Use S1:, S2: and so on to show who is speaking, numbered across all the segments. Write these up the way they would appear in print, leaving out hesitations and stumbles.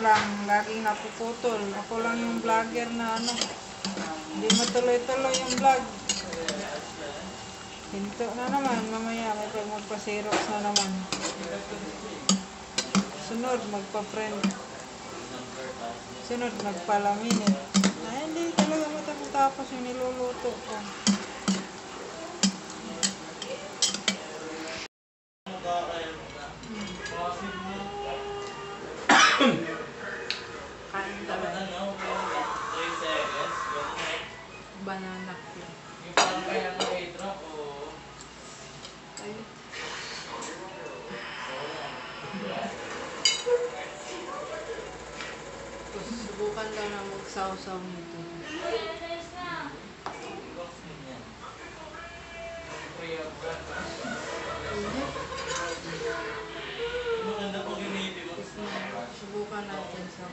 S1: lang, laging napuputol. Ako lang yung vlogger na ano, hindi matuloy-tuloy yung vlog. Hinto na naman, mamaya may pag magpa-xerox na naman. Sunod, magpa-print. Sunod, magpa-laminate. Hindi talaga matapos yung niluluto ko. Kain talaga. Banana cue.
S2: Yung parang kaya ng airdrop o...
S1: Ay. Subukan daw na magsaw-saw nito.
S2: Maganda po giniti mo.
S1: Subukan natin sa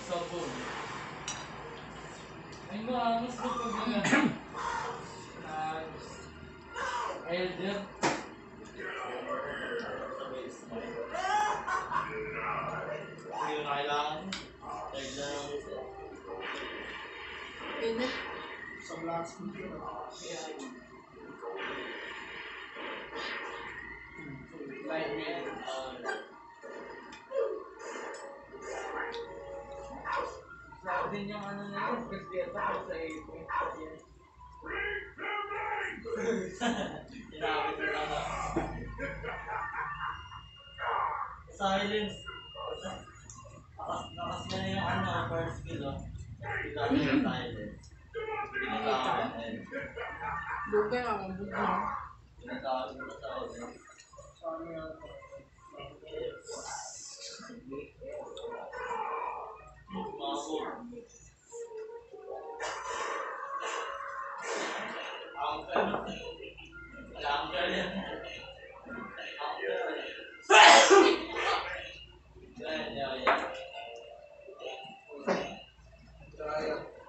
S2: sabon. Ay mas kapag nga elder. Hindi na kailangan.
S1: init.
S3: Sa blocks mo dito.
S2: Light red. Sa din yung ano na yun, kasi ito ko sa ito. Kinakit na lang ako. Silence. Nakas na yung ano, first skill, oh. Ikaw yung silence. Pinatawag na yun.
S1: Bugay ako, bugay.
S2: Pinatawag mo sa audio.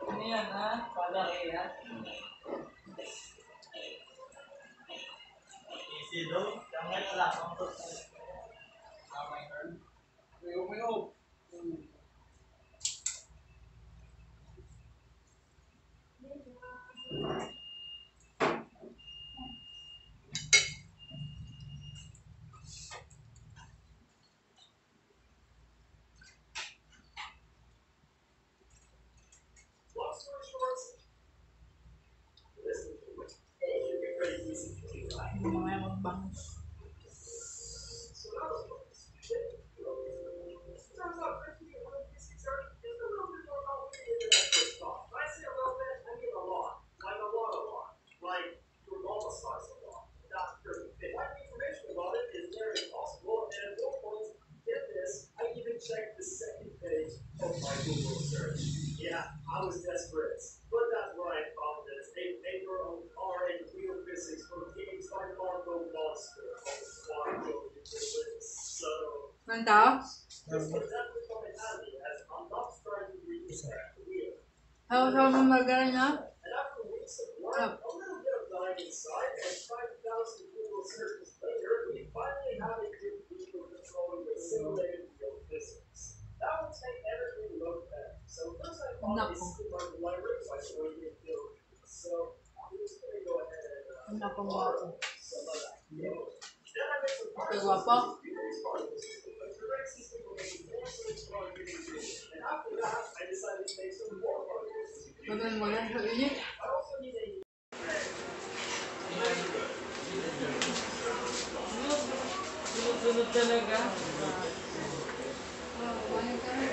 S2: Ano yan, ha? Palaki, ha? Easy daw. Kamay wala kang to. Kamay girl. Mayo.
S1: Hindi mo kaya magbangs.
S3: Yeah, I was desperate, but that's where I found this. A paper on R and real physics for games by Marco Monster. So,
S1: Manta?
S3: this would definitely come in handy as I'm not starting to reinvent the wheel.
S1: How mo magaling na?
S3: And after weeks of work, a little bit of dying inside, and 5,000 Google searches later, we finally have a good vehicle controlling the simulated real physics. That would take everything look better. So first I found a supermarket library, so I showed you the deal. So I'm just going to go ahead and
S1: Nako.
S3: some of that. Then I made some
S1: Okay, guwapo.
S3: and after that, I decided to make some more particles.
S1: Magaling mo yan sa init.
S3: I also need a
S2: Sunod talaga.
S1: Kumain ka na.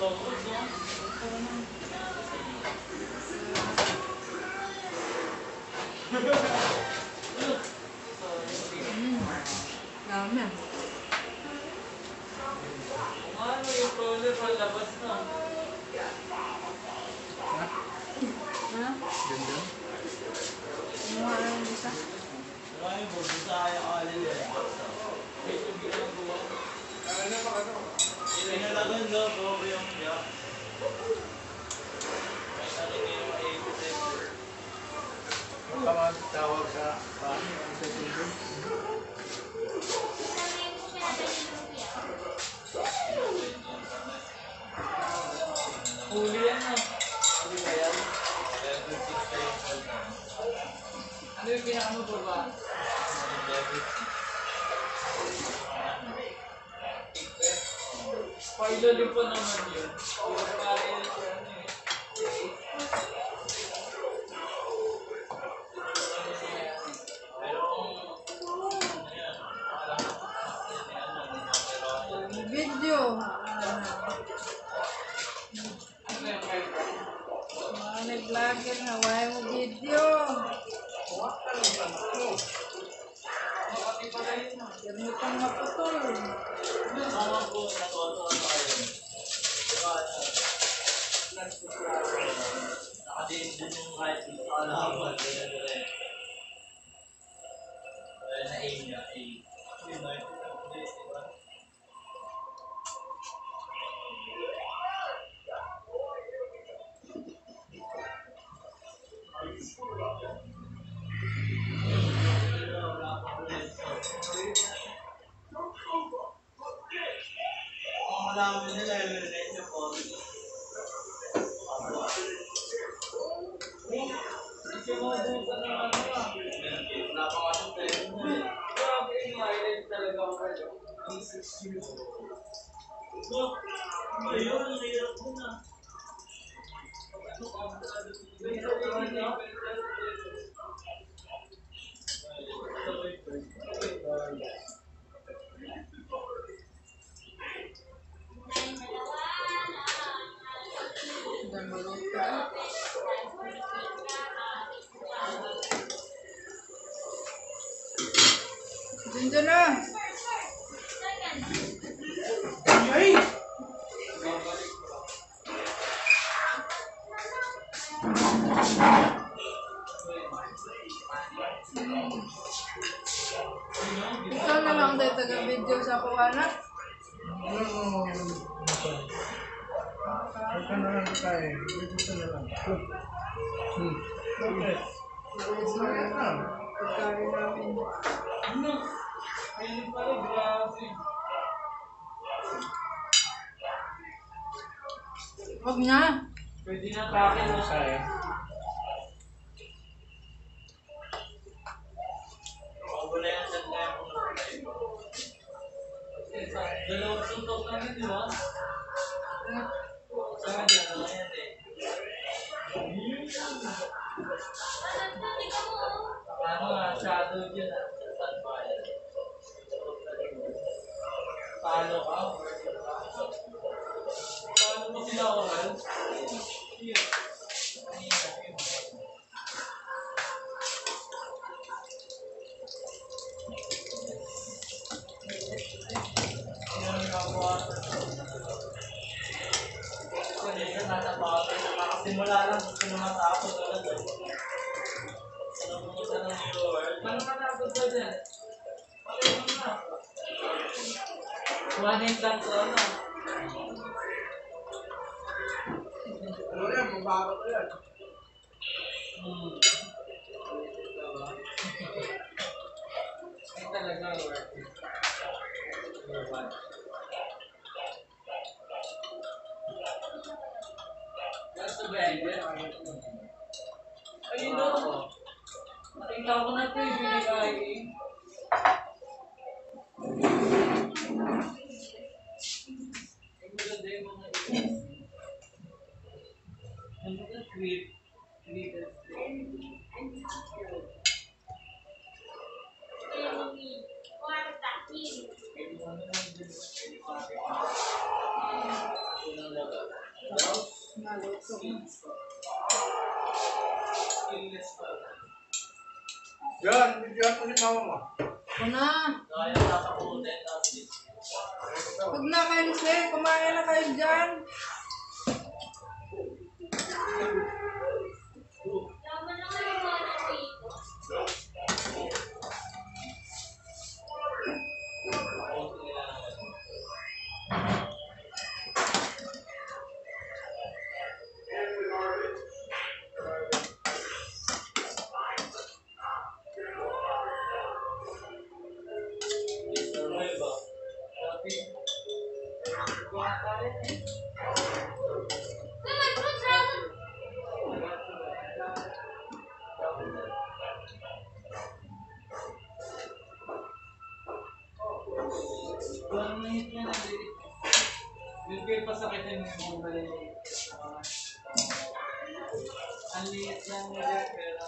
S2: Tokod, no?
S1: Dami.
S2: Ano yung roller pa labas, no?
S1: Ha?
S3: Ganda.
S1: Kumuha lang yung isa.
S2: Maraming po, Bisaya alin eh. Ito ginagawa.
S3: Ano ba ano?
S2: Pinalagan, no? Bro, yung siya. May sarili yung ego. tawag sa tubig. Huli yan na. Huli ba yan? Ano yung pinakamo ba? Pailalim pa naman yun.
S1: Video. Mga nag-vlogger na, why mo video? Yan mo pang maputol.
S2: Nakadiin din yung kahit yung alaman. Na-aim niya. Malaman nila yung relate niya po. Kasi mga busa na ano ah. Napakasok tayo. Grabe yung highlight talaga ako kayo. 3-6 years. Ayun, hirap mo na.
S1: Dindo na.
S2: Ay!
S1: Ikaw na lang tayo taga-video sa kuwana.
S2: Ito na lang tayo. Ito na lang. Okay.
S1: Pagkain namin.
S2: Ano? Ayun pala, grabe.
S1: Huwag na.
S2: Pwede na takin mo siya eh. Wala yan sa kaya kung dalawang suntok namin, di ba? Saan dyan? Ano yan eh? Ano nga, shadow dyan ah. Saan ba yan? Paano ka? Paano mo sila oral? Nakasimula lang, gusto na matapos agad eh. Ano mo sa ng store? Paano matapos ba dyan? Paano mo na? Kuhanin lang ko ano? Ano yan? Mabago ko yan. Ay talaga worth it. That's the bag, ayun o. Tingnan ko na ito yung binigay. Ang maganda yung mga ito. Ang mga tweet.
S1: Maluto.
S2: Yan, bigyan ko ni mama mo.
S1: Ako na. Huwag na kayo ni Sir. Kumain na kayo dyan.
S2: Parang nahit yan, yung kayo pasakitin mo yung bumali. Ang liit lang nila, pero